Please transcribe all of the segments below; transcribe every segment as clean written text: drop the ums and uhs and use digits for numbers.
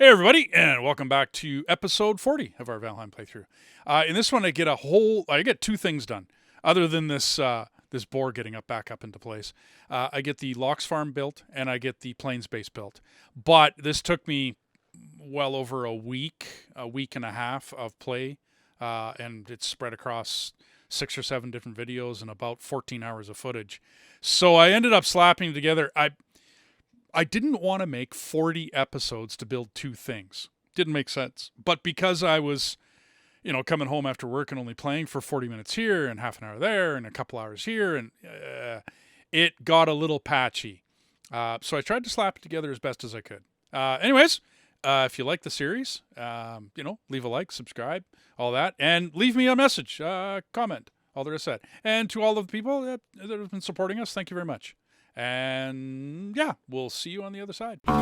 Hey everybody, and welcome back to episode 40 of our Valheim playthrough. In this one, I get two things done, other than this boar getting back up into place. I get the Lox Farm built, and I get the Plains base built. But this took me well over a week and a half of play, and it's spread across 6 or 7 different videos and about 14 hours of footage. So I ended up slapping together. I didn't want to make 40 episodes to build two things. Didn't make sense. But because I was, coming home after work and only playing for 40 minutes here and half an hour there and a couple hours here, and it got a little patchy. So I tried to slap it together as best as I could. Anyways, if you like the series, leave a like, subscribe, all that, and leave me a message, comment, all there is said. And to all of the people that have been supporting us, thank you very much. And yeah, we'll see you on the other side. I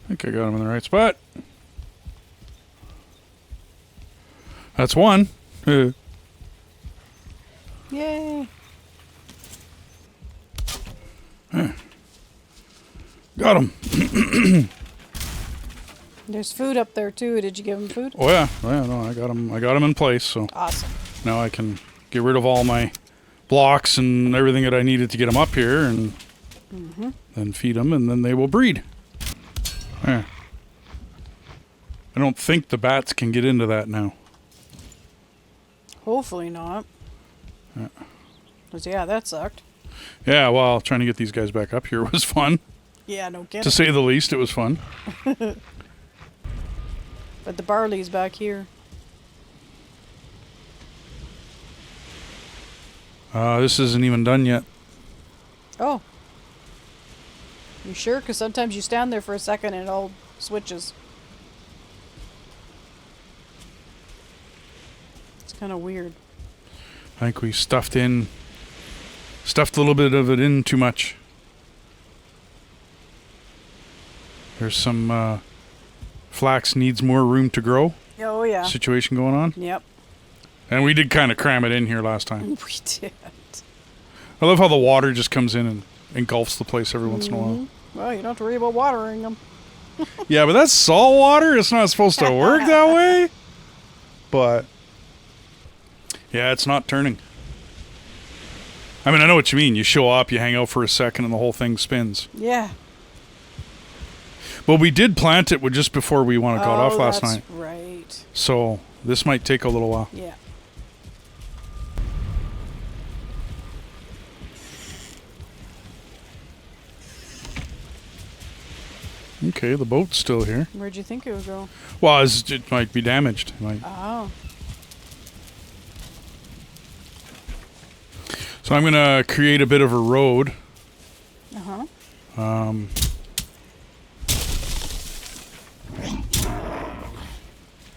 think I got him in the right spot. That's one. Yay. Got him. There's food up there too. Did you give him food? Oh yeah. No, I got him in place, so awesome. Now I can get rid of all my blocks and everything that I needed to get them up here, and then feed them, and then they will breed. Yeah. I don't think the bats can get into that now. Hopefully not. Yeah. 'Cause yeah, that sucked. Yeah, well, trying to get these guys back up here was fun. Yeah, no kidding. To say the least, it was fun. But the barley's back here. This isn't even done yet. Oh. You sure? Because sometimes you stand there for a second and it all switches. It's kind of weird. I think we stuffed a little bit of it in too much. There's some flax needs more room to grow. Oh yeah. Situation going on. Yep. And we did kind of cram it in here last time. We did. I love how the water just comes in and engulfs the place every once in a while. Well, you don't have to worry about watering them. Yeah, but that's salt water. It's not supposed to work that way. But yeah, it's not turning. I mean, I know what you mean. You show up, you hang out for a second, and the whole thing spins. Yeah. Well, we did plant it just before we got off last night. That's right. So this might take a little while. Yeah. Okay, the boat's still here. Where'd you think it would go? Well, it might be damaged. Oh. So I'm going to create a bit of a road. Uh-huh.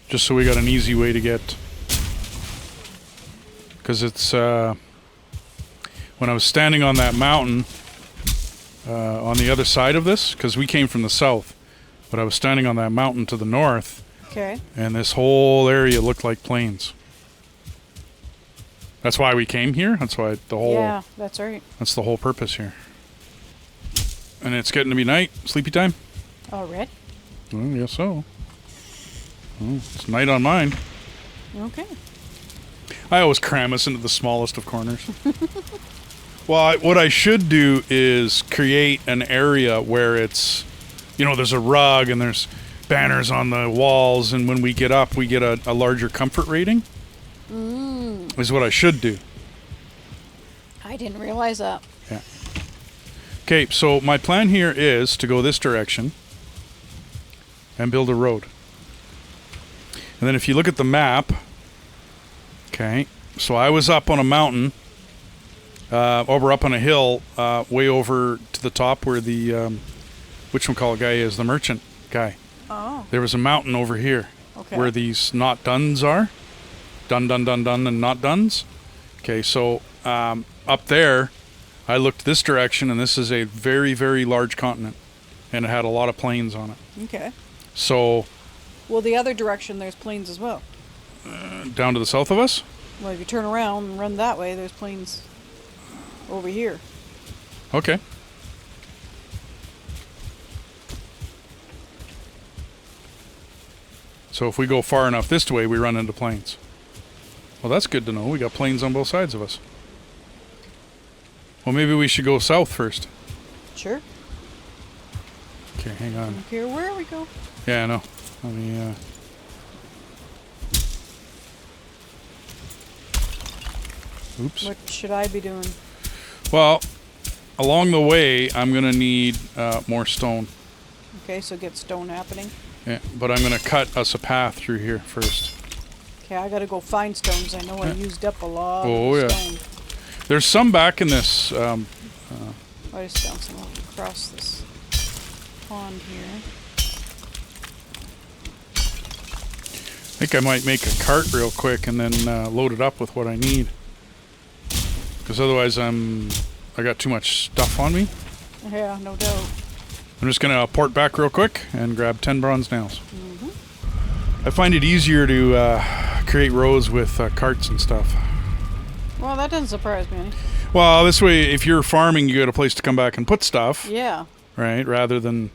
Just so we got an easy way to get... Because it's... when I was standing on that mountain... on the other side of this, because we came from the south, but I was standing on that mountain to the north, Okay. and this whole area looked like plains. That's why we came here. That's why Yeah, that's right. That's the whole purpose here. And it's getting to be night, sleepy time. Already? Well, I guess so. Well, it's night on mine. Okay. I always cram us into the smallest of corners. Well, what I should do is create an area where it's, there's a rug and there's banners on the walls, and when we get up, we get a larger comfort rating. Is what I should do. I didn't realize that. Yeah. Okay, so my plan here is to go this direction and build a road. And then if you look at the map, okay, so I was up on a mountain. We're up on a hill, way over to the top where the, whatchamacallit guy is, the merchant guy. Oh. There was a mountain over here where these not dones are. Dun, and not dones. Okay, so up there, I looked this direction, and this is a very, very large continent, and it had a lot of plains on it. Okay. So... Well, the other direction, there's plains as well. Down to the south of us? Well, if you turn around and run that way, there's plains over here. Okay. So if we go far enough this way, we run into plains. Well, that's good to know. We got plains on both sides of us. Well, maybe we should go south first. Sure. Okay, hang on. Don't care where we go. Yeah, I know. Let me, Oops. What should I be doing? Well, along the way, I'm going to need more stone. Okay, so get stone happening. Yeah, but I'm going to cut us a path through here first. Okay, I gotta go find stones. I know I used up a lot Oh, of yeah. stone. There's some back in this. I just found some across this pond here. I think I might make a cart real quick and then load it up with what I need. Because otherwise I got too much stuff on me. Yeah, no doubt. I'm just going to port back real quick and grab 10 bronze nails. I find it easier to create rows with carts and stuff. Well, that doesn't surprise me any. Well, this way, if you're farming, you got a place to come back and put stuff. Yeah. Right? Rather than...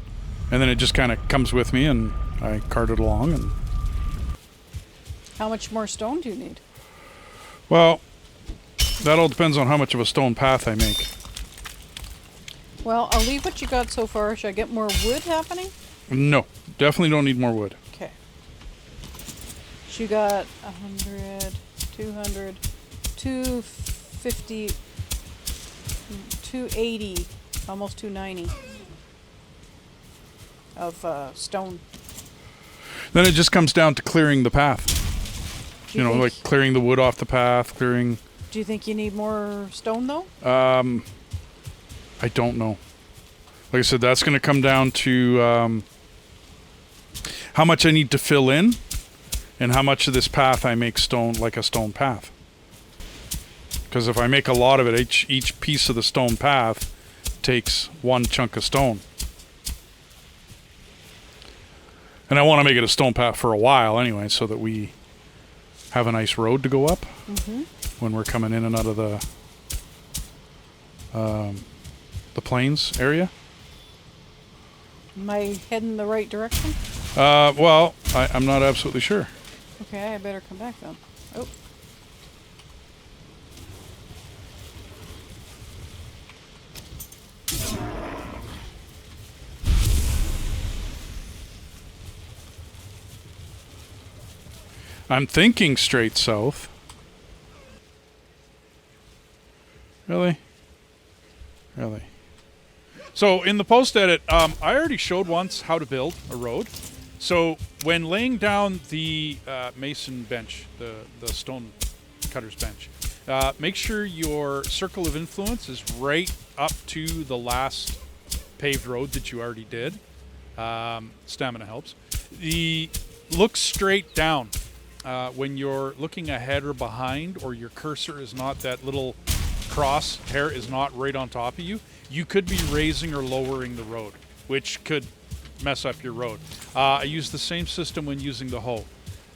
And then it just kind of comes with me and I cart it along. And How much more stone do you need? well, that all depends on how much of a stone path I make. Well, I'll leave what you got so far. Should I get more wood happening? No, definitely don't need more wood. Okay. You got 100, 200, 250, 280, almost 290 of stone. Then it just comes down to clearing the path. Do You know, think- like clearing the wood off the path, clearing... Do you think you need more stone though? I don't know. Like I said, that's going to come down to how much I need to fill in and how much of this path I make stone, like a stone path. Because if I make a lot of it, each piece of the stone path takes one chunk of stone. And I want to make it a stone path for a while anyway, so that we have a nice road to go up when we're coming in and out of the plains area. Am I heading the right direction? Well, I'm not absolutely sure. Okay, I better come back then. Oh. I'm thinking straight south. Really? Really? So in the post edit, I already showed once how to build a road. So when laying down the mason bench, the stone cutter's bench, make sure your circle of influence is right up to the last paved road that you already did. Stamina helps. Look straight down. When you're looking ahead or behind, or your cursor is not, that little crosshair is not right on top of you, you could be raising or lowering the road, which could mess up your road. I use the same system when using the hoe.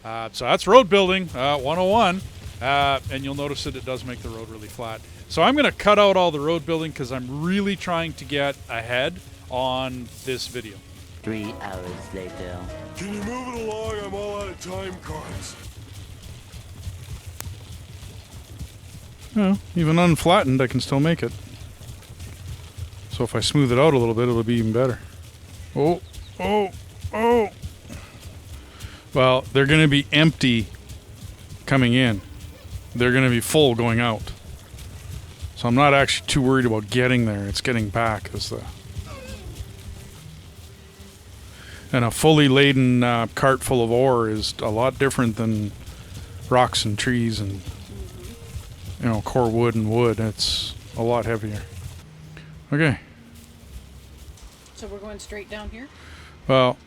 So that's road building 101, and you'll notice that it does make the road really flat. So I'm going to cut out all the road building because I'm really trying to get ahead on this video. 3 hours later. Can you move it along? I'm all out of time cards. Well, even unflattened, I can still make it. So if I smooth it out a little bit, it'll be even better. Oh, oh, oh. Well, they're going to be empty coming in. They're going to be full going out. So I'm not actually too worried about getting there. It's getting back as the... And a fully laden cart full of ore is a lot different than rocks and trees and, you know, core wood and wood. It's a lot heavier. Okay. So we're going straight down here? Well,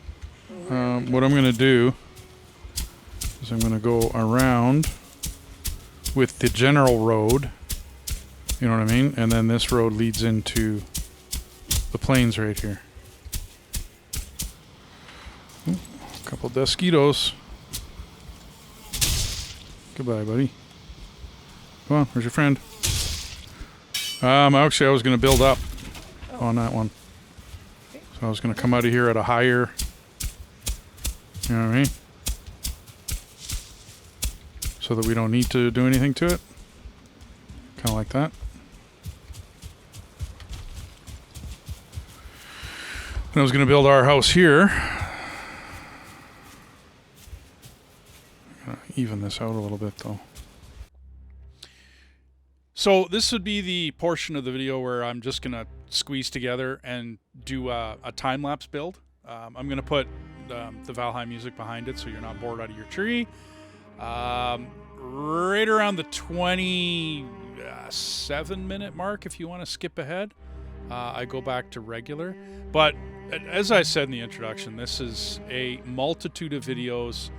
what I'm going to do is I'm going to go around with the general road. You know what I mean? And then this road leads into the plains right here. Couple mosquitoes. Goodbye, buddy. Come on, where's your friend? Actually, I was going to build up on that one. Okay. So I was going to come out of here at a higher... You know what I mean? So that we don't need to do anything to it. Kind of like that. And I was going to build our house here. Even this out a little bit though. So this would be the portion of the video where I'm just going to squeeze together and do a time-lapse build. I'm going to put the Valheim music behind it so you're not bored out of your tree. Right around the 27-minute mark, if you want to skip ahead, I go back to regular. But as I said in the introduction, this is a multitude of videos.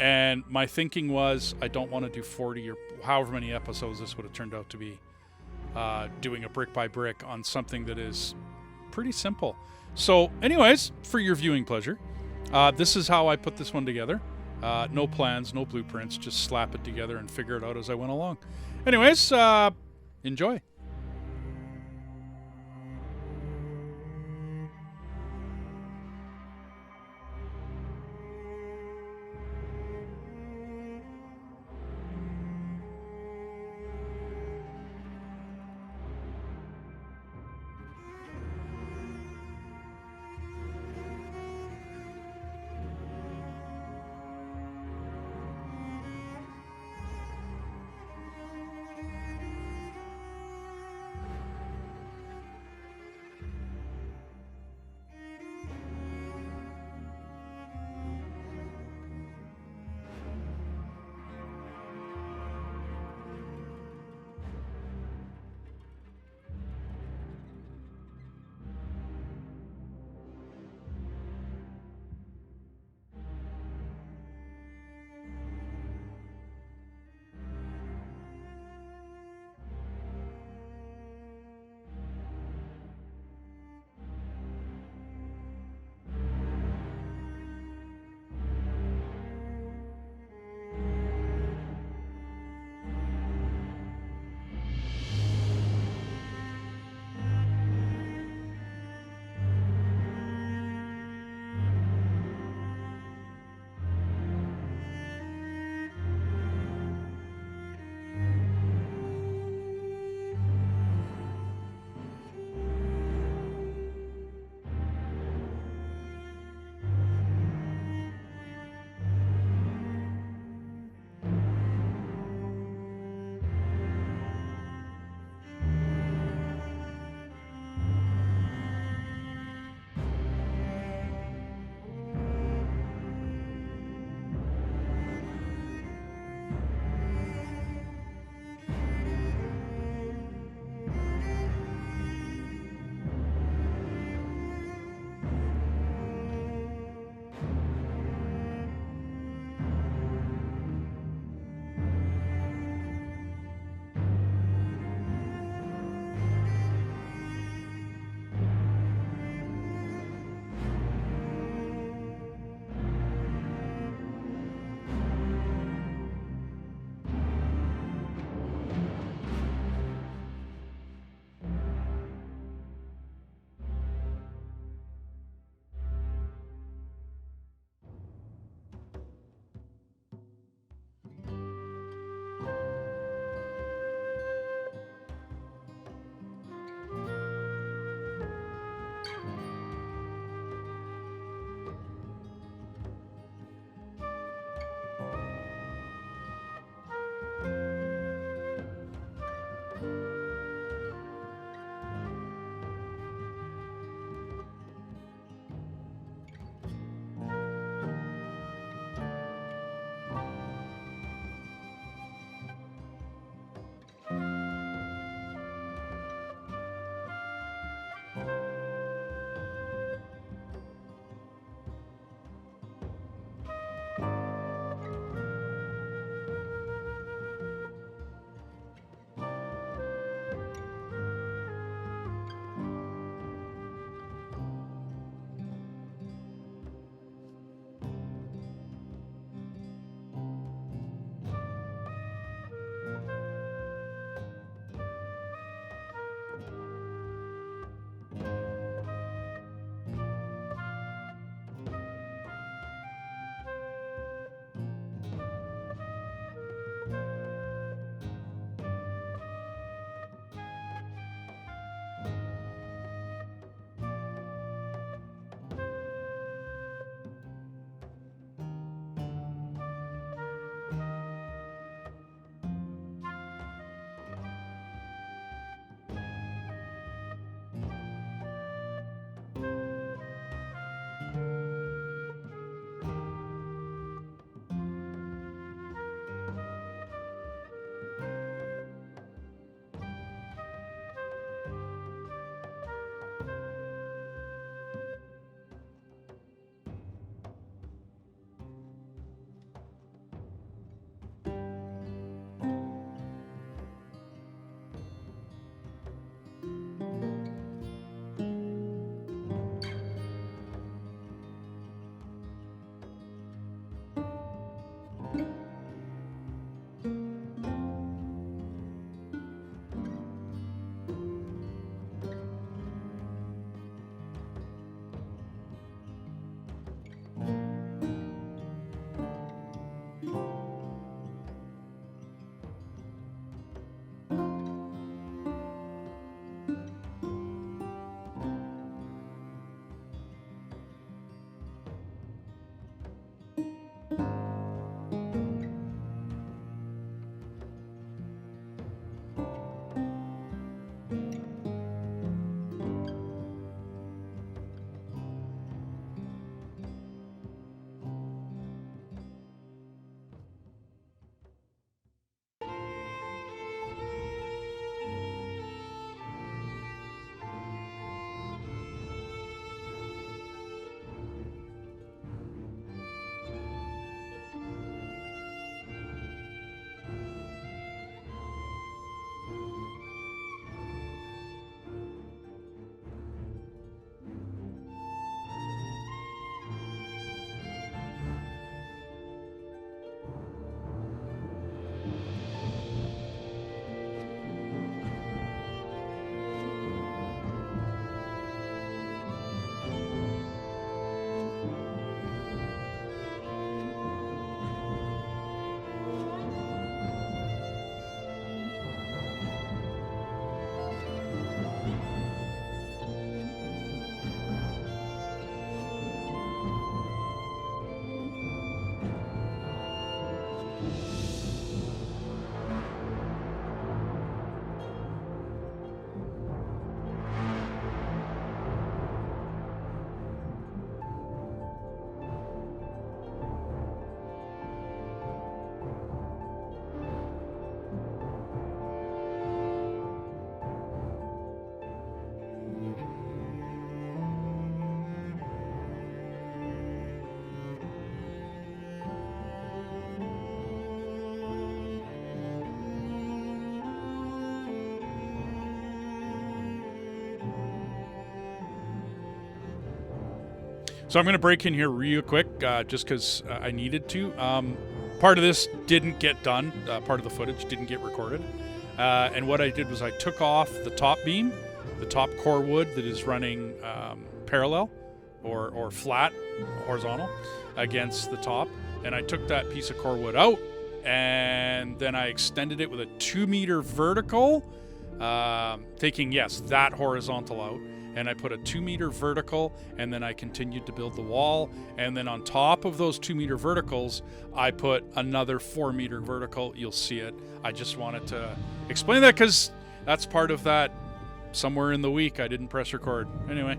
And my thinking was I don't want to do 40 or however many episodes this would have turned out to be, doing a brick by brick on something that is pretty simple. So anyways, for your viewing pleasure, this is how I put this one together. No plans, no blueprints, just slap it together and figure it out as I went along. Anyways, enjoy. So I'm going to break in here real quick, just because I needed to. Part of this didn't get done. Part of the footage didn't get recorded. And what I did was I took off the top beam, the top core wood that is running parallel or flat, horizontal, against the top. And I took that piece of core wood out, and then I extended it with a 2-meter vertical, taking, yes, that horizontal out. And I put a 2-meter vertical, and then I continued to build the wall. And then on top of those 2-meter verticals, I put another 4-meter vertical. You'll see it. I just wanted to explain that because that's part of that somewhere in the week I didn't press record. Anyway.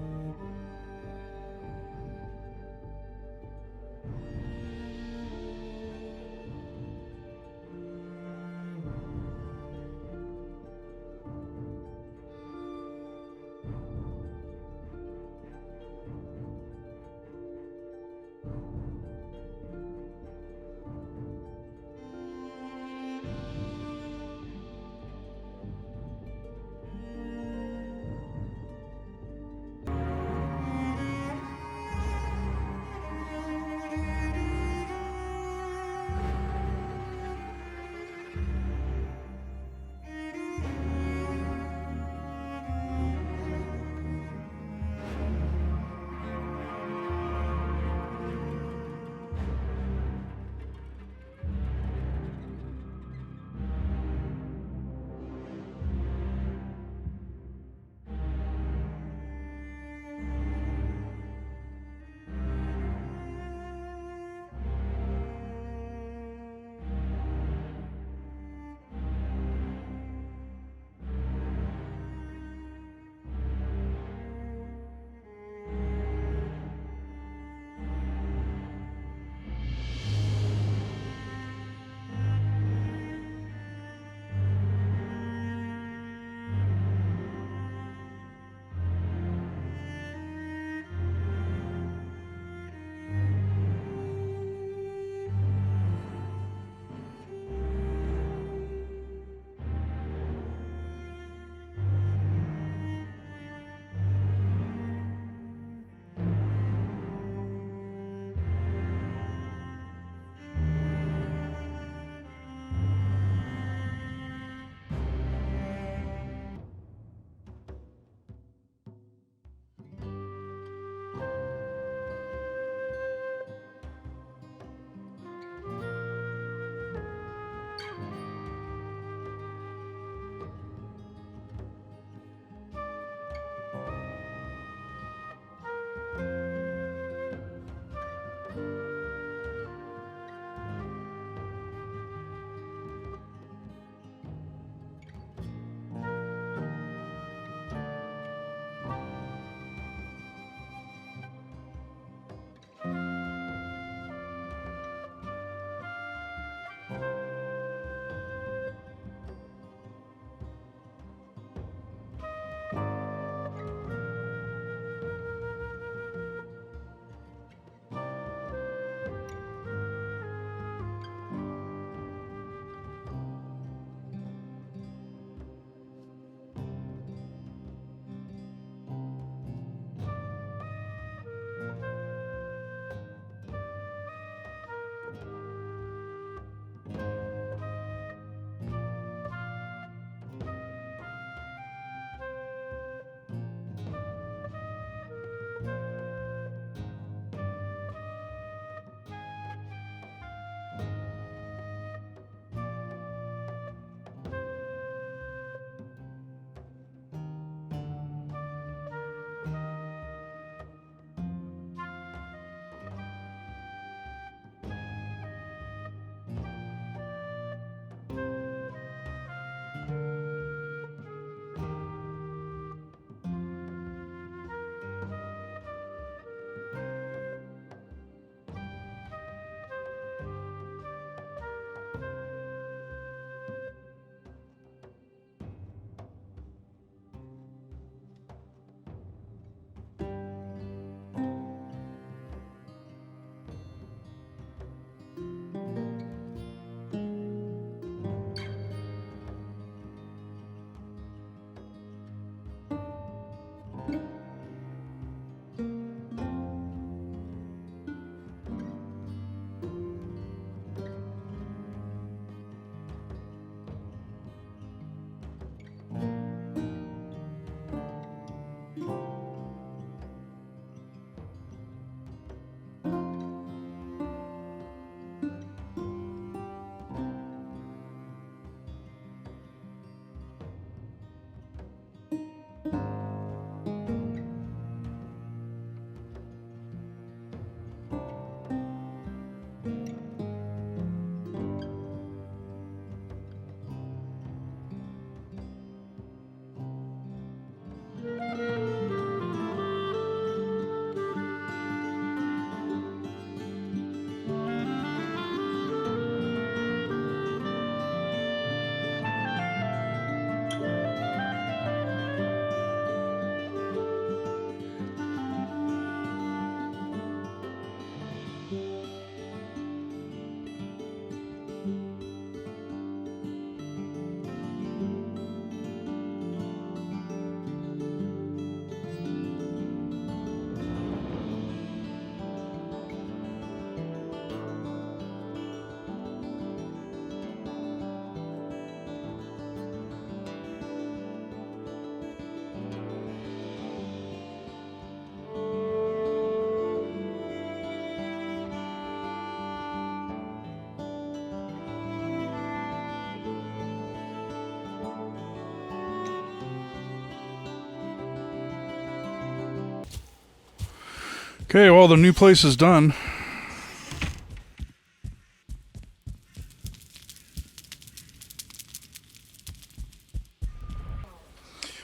Okay, well, the new place is done.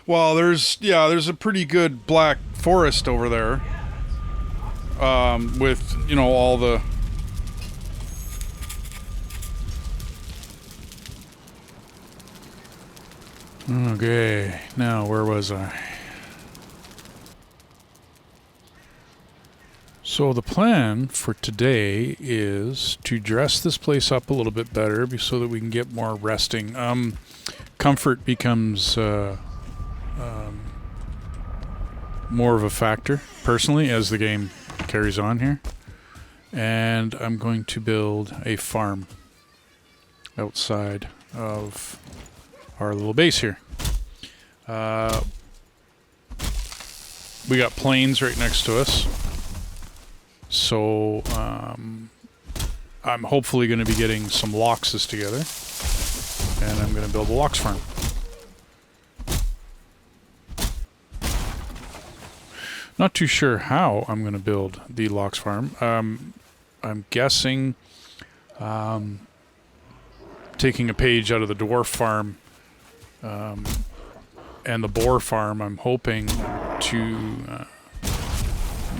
Well, there's a pretty good black forest over there. With, you know, all the... Okay, now where was I? So the plan for today is to dress this place up a little bit better so that we can get more resting. Comfort becomes more of a factor, personally, as the game carries on here. And I'm going to build a farm outside of our little base here. We got plains right next to us. So I'm hopefully going to be getting some loxes together, and I'm going to build a lox farm. Not too sure how I'm going to build the lox farm. I'm guessing taking a page out of the dwarf farm and the boar farm. I'm hoping to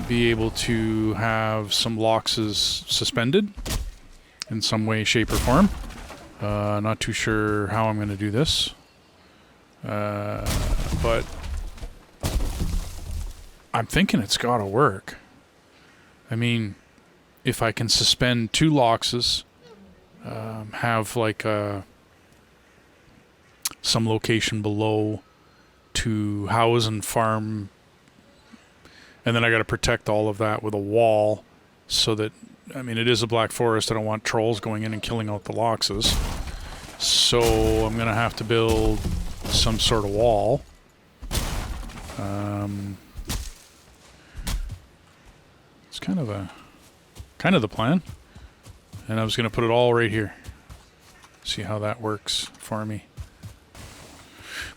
be able to have some loxes suspended in some way, shape, or form. Not too sure how I'm going to do this, but I'm thinking it's got to work. I mean, if I can suspend 2 loxes, have like some location below to house and farm, and then I got to protect all of that with a wall, so that, I mean, it is a black forest. I don't want trolls going in and killing out the loxes. So I'm going to have to build some sort of wall. It's kind of the plan. And I was going to put it all right here. See how that works for me.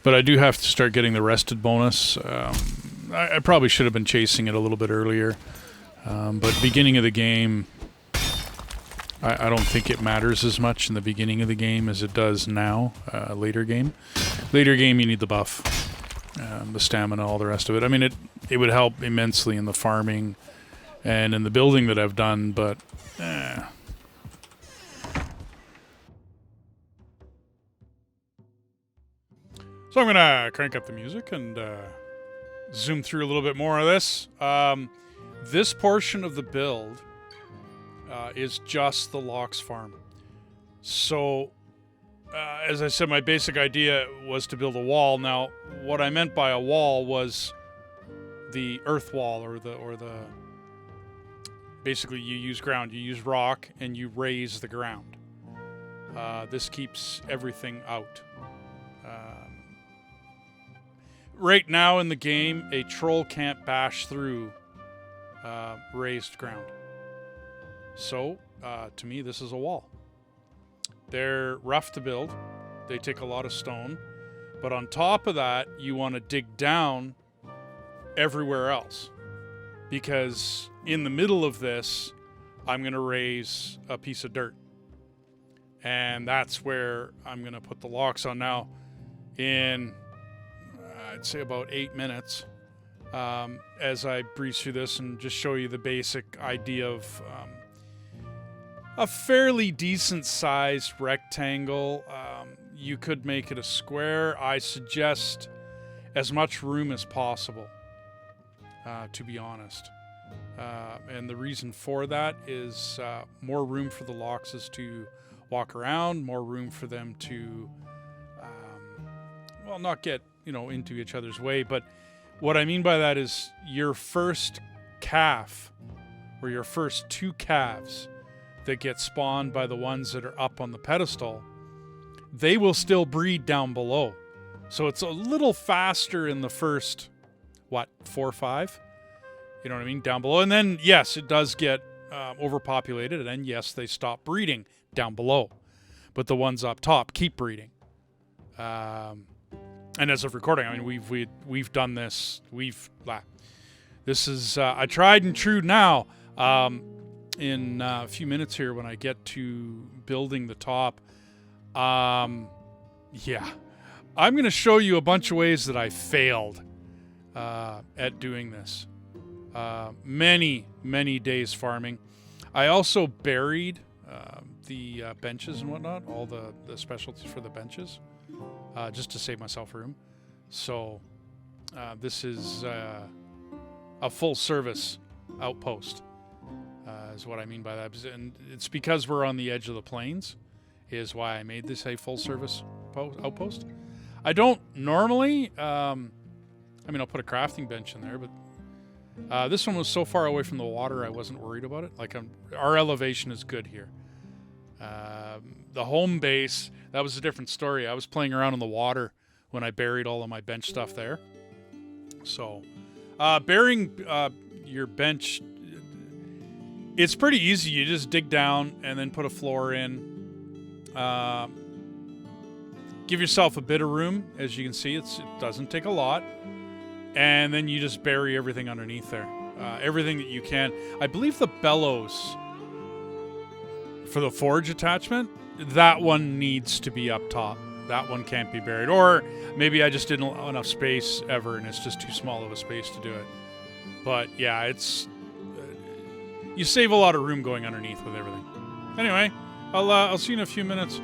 But I do have to start getting the rested bonus. I probably should have been chasing it a little bit earlier. But beginning of the game, I don't think it matters as much in the beginning of the game as it does now. Later game, you need the buff, the stamina, all the rest of it. I mean, it would help immensely in the farming and in the building that I've done, but So I'm gonna crank up the music and zoom through a little bit more of this. This portion of the build is just the Lox farm. So, as I said, my basic idea was to build a wall. Now, what I meant by a wall was the earth wall, or the basically you use ground, you use rock, and you raise the ground. This keeps everything out. Right now in the game, a troll can't bash through raised ground. So, to me, this is a wall. They're rough to build. They take a lot of stone. But on top of that, you want to dig down everywhere else. Because in the middle of this, I'm going to raise a piece of dirt. And that's where I'm going to put the locks on. Now, in, I'd say about 8 minutes, as I breeze through this and just show you the basic idea of a fairly decent sized rectangle. You could make it a square. I suggest as much room as possible, to be honest. And the reason for that is more room for the loxes to walk around, more room for them to, well, not get, into each other's way. But what I mean by that is your first calf, or your first 2 calves that get spawned by the ones that are up on the pedestal, they will still breed down below. So it's a little faster in the first, 4 or 5? You know what I mean? Down below. And then, yes, it does get overpopulated. And then, yes, they stop breeding down below. But the ones up top keep breeding. And as of recording, I mean, we've done this. This is a tried and true now. In a few minutes here when I get to building the top. Yeah. I'm going to show you a bunch of ways that I failed at doing this. Many, many days farming. I also buried the benches and whatnot, all the specialties for the benches, just to save myself room. So this is a full service outpost, is what I mean by that. And it's because we're on the edge of the plains is why I made this a full service outpost. I don't normally, I mean, I'll put a crafting bench in there, but this one was so far away from the water I wasn't worried about it. Like our elevation is good here. The home base, that was a different story. I was playing around in the water when I buried all of my bench stuff there. So burying your bench, it's pretty easy. You just dig down and then put a floor in. Give yourself a bit of room. As you can see, it doesn't take a lot. And then you just bury everything underneath there. Everything that you can. I believe the bellows for the forge attachment, that one needs to be up top. That one can't be buried. Or maybe I just didn't have enough space ever and it's just too small of a space to do it. But yeah, it's... you save a lot of room going underneath with everything. Anyway, I'll see you in a few minutes.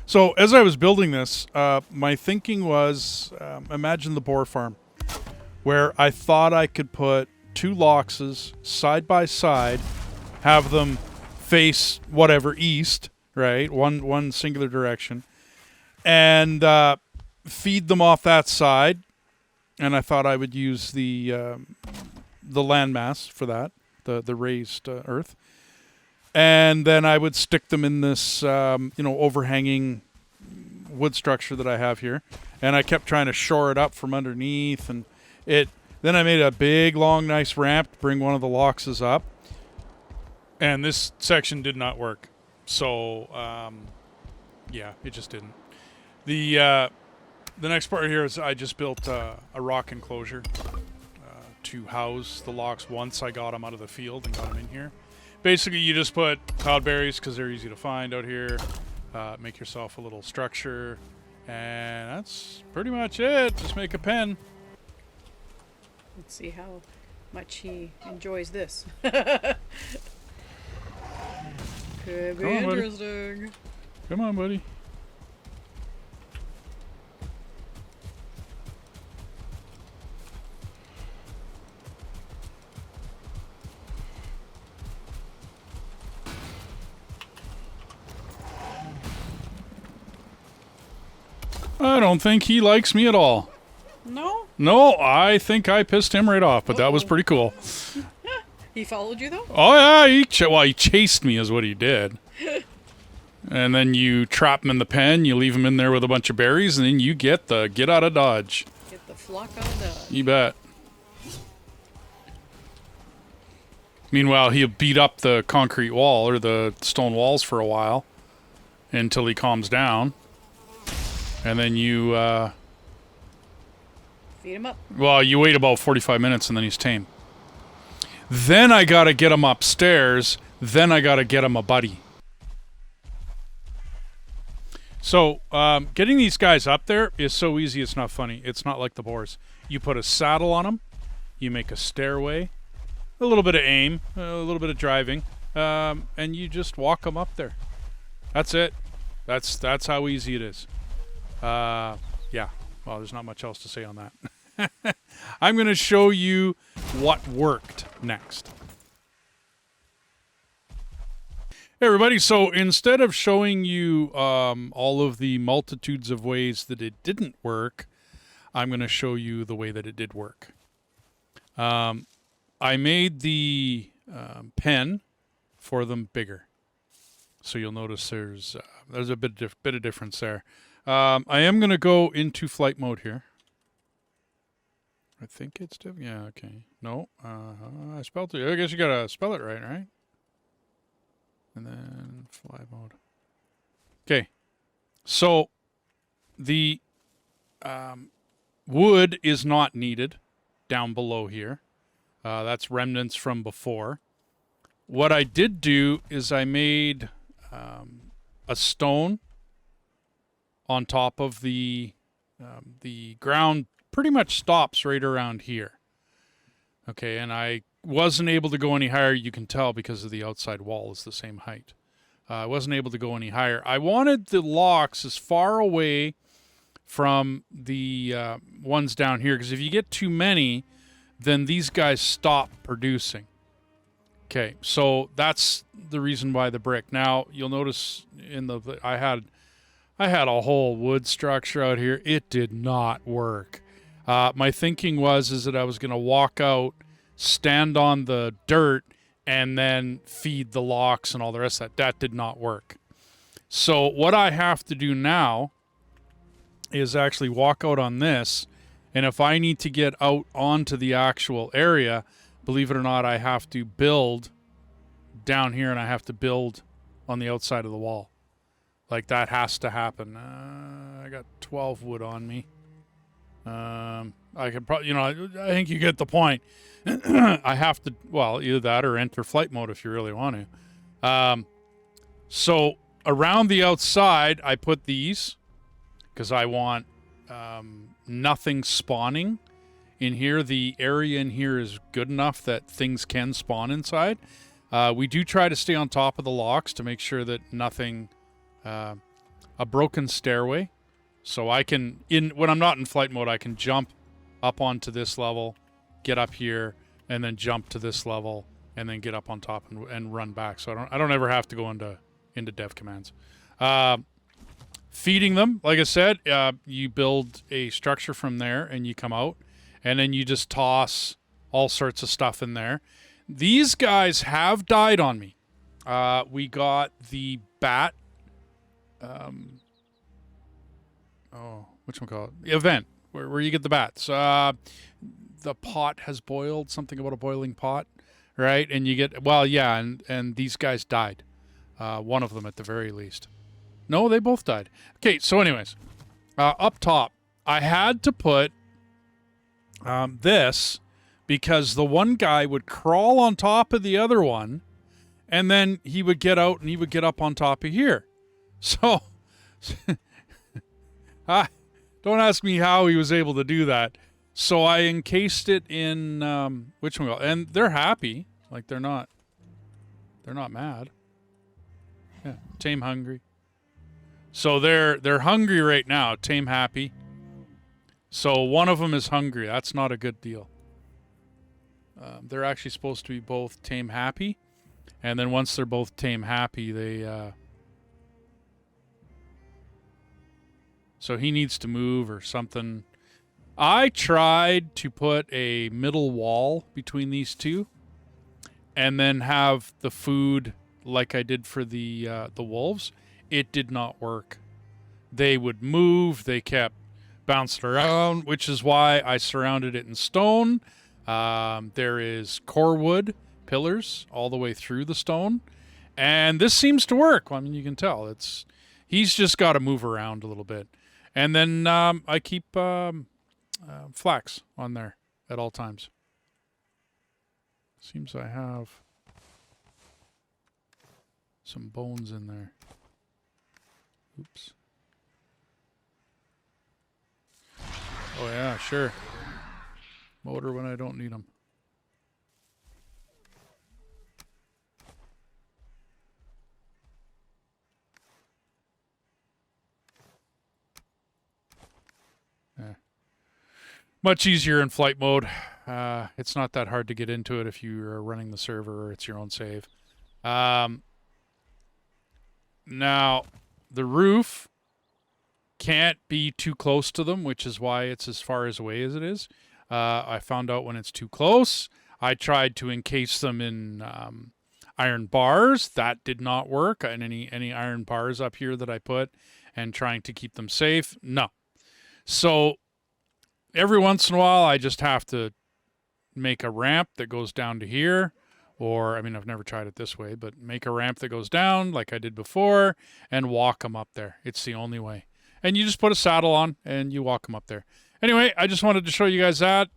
So as I was building this, my thinking was, imagine the boar farm, where I thought I could put 2 loxes side by side, have them face whatever east, right? One singular direction, and feed them off that side. And I thought I would use the landmass for that, the raised earth. And then I would stick them in this, overhanging wood structure that I have here. And I kept trying to shore it up from underneath. And then I made a big, long, nice ramp to bring one of the loxes up. And this section did not work. So, yeah, it just didn't. The next part here is I just built a rock enclosure to house the lox once I got them out of the field and got them in here. Basically, you just put cloudberries because they're easy to find out here. Make yourself a little structure, and that's pretty much it. Just make a pen. Let's see how much he enjoys this. Could be Come on, buddy. interesting. Come on, buddy. I don't think he likes me at all. No? No, I think I pissed him right off, but that was Uh-oh. pretty cool. He followed you though? Oh yeah, he chased me is what he did. And then you trap him in the pen, you leave him in there with a bunch of berries, and then you get out of Dodge. Get the flock out of Dodge. You bet. Meanwhile, he'll beat up the concrete wall or the stone walls for a while until he calms down. And then you, Feed him up. well, you wait about 45 minutes and then he's tame. Then I gotta get him upstairs. Then I gotta get him a buddy. So, getting these guys up there is so easy it's not funny. It's not like the boars. You put a saddle on them. You make a stairway. A little bit of aim. A little bit of driving. And you just walk them up there. That's it. That's how easy it is. Yeah. Well, there's not much else to say on that. I'm going to show you what worked next. Hey everybody, so instead of showing you all of the multitudes of ways that it didn't work, I'm going to show you the way that it did work. I made the pen for them bigger. So you'll notice there's a bit of difference there. I am going to go into flight mode here. I think it's different. Yeah, okay. No, I spelled it. I guess you got to spell it right? And then fly mode. Okay. So the wood is not needed down below here. That's remnants from before. What I did do is I made a stone on top of the ground. Pretty much stops right around here. Okay, and I wasn't able to go any higher, you can tell, because of the outside wall is the same height. I wasn't able to go any higher. I wanted the lox as far away from the ones down here, because if you get too many, then these guys stop producing. Okay, so that's the reason why the brick. Now, you'll notice I had a whole wood structure out here. It did not work. My thinking is that I was going to walk out, stand on the dirt, and then feed the lox and all the rest of that. That did not work. So what I have to do now is actually walk out on this, and if I need to get out onto the actual area, believe it or not, I have to build down here, and I have to build on the outside of the wall. Like, that has to happen. I got 12 wood on me. I could probably, I think you get the point. I have to, well, either that or enter flight mode if you really want to. So around the outside, I put these because I want nothing spawning in here. The area in here is good enough that things can spawn inside. We do try to stay on top of the lox to make sure that nothing a broken stairway. So I can, when I'm not in flight mode, I can jump up onto this level, get up here, and then jump to this level, and then get up on top and run back. So I don't ever have to go into dev commands. Feeding them, like I said, you build a structure from there, and you come out, and then you just toss all sorts of stuff in there. These guys have died on me. We got the bat. Whatchamacallit? The event where you get the bats. The pot has boiled, something about a boiling pot, right? And you get, well, yeah, and these guys died. One of them at the very least. No, they both died. Okay, so anyways, up top, I had to put this because the one guy would crawl on top of the other one, and then he would get out and he would get up on top of here. So, don't ask me how he was able to do that. So I encased it in and they're happy. Like they're not mad. Yeah, tame hungry. So they're hungry right now. Tame happy. So one of them is hungry. That's not a good deal. They're actually supposed to be both tame happy, and then once they're both tame happy, they. So he needs to move or something. I tried to put a middle wall between these two, and then have the food like I did for the wolves. It did not work. They would move. They kept bouncing around, which is why I surrounded it in stone. There is core wood pillars all the way through the stone, and this seems to work. Well, I mean, you can tell he's just got to move around a little bit, and then I keep flax on there at all times. Seems I have some bones in there. Oops. Oh yeah, sure. Motor when I don't need them. Yeah. Much easier in flight mode. It's not that hard to get into it if you're running the server or it's your own save. Now, the roof can't be too close to them, which is why it's as far as away as it is. I found out when it's too close. I tried to encase them in iron bars. That did not work. And any iron bars up here that I put and trying to keep them safe, no. So every once in a while, I just have to make a ramp that goes down to here. Or, I mean, I've never tried it this way, but make a ramp that goes down like I did before and walk them up there. It's the only way. And you just put a saddle on and you walk them up there. Anyway, I just wanted to show you guys that.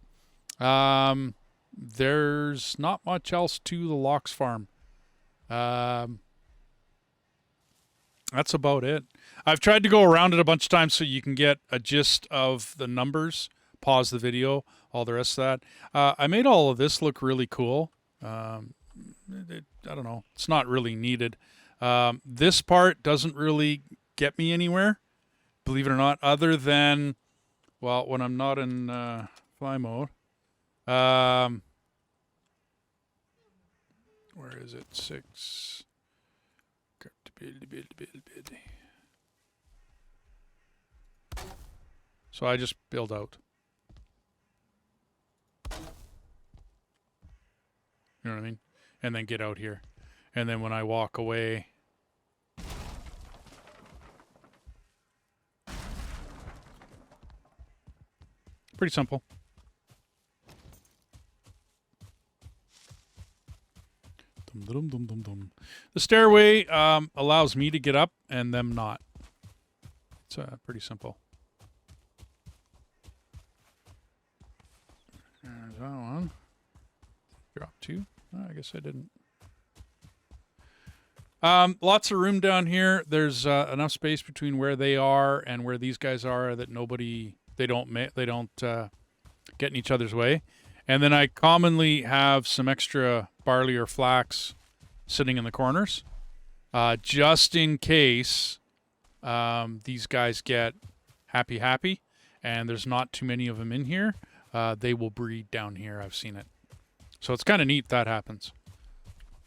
There's not much else to the Lox Farm. That's about it. I've tried to go around it a bunch of times so you can get a gist of the numbers. Pause the video, all the rest of that. I made all of this look really cool. I don't know. It's not really needed. This part doesn't really get me anywhere, believe it or not, other than, well, when I'm not in fly mode. Where is it? 6. So I just build out. You know what I mean? And then get out here. And then when I walk away... Pretty simple. The stairway allows me to get up and them not. It's pretty simple. There's that one. Drop 2. Oh, I guess I didn't. Lots of room down here. There's enough space between where they are and where these guys are that they don't get in each other's way. And then I commonly have some extra barley or flax sitting in the corners, just in case these guys get happy, and there's not too many of them in here, they will breed down here. I've seen it. So it's kind of neat that happens.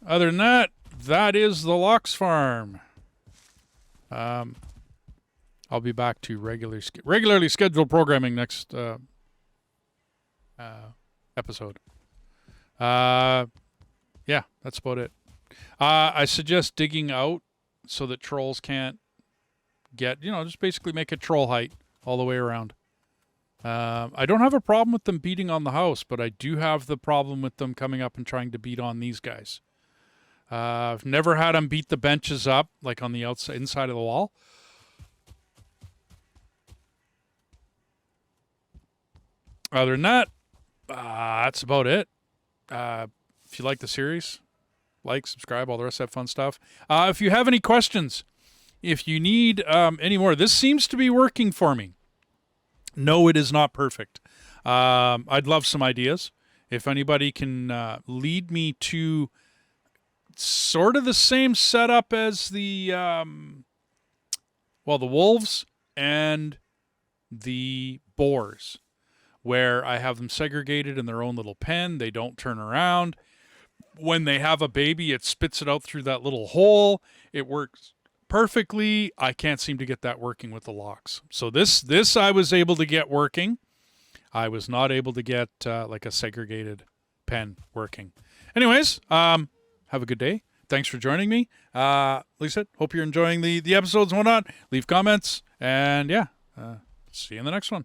Other than that, that is the Lox Farm. I'll be back to regularly scheduled programming next episode. Yeah, that's about it. I suggest digging out so that trolls can't get, just basically make it troll height all the way around. I don't have a problem with them beating on the house, but I do have the problem with them coming up and trying to beat on these guys. I've never had them beat the benches up, like on the inside of the wall. Other than that, that's about it. If you like the series, like, subscribe, all the rest of that fun stuff. If you have any questions, if you need any more, this seems to be working for me. No, it is not perfect. I'd love some ideas. If anybody can lead me to sort of the same setup as the wolves and the boars, where I have them segregated in their own little pen. They don't turn around. When they have a baby, it spits it out through that little hole. It works perfectly. I can't seem to get that working with the locks. So this I was able to get working. I was not able to get like a segregated pen working. Anyways, have a good day. Thanks for joining me. Like I said, hope you're enjoying the episodes and whatnot. Leave comments, and yeah, see you in the next one.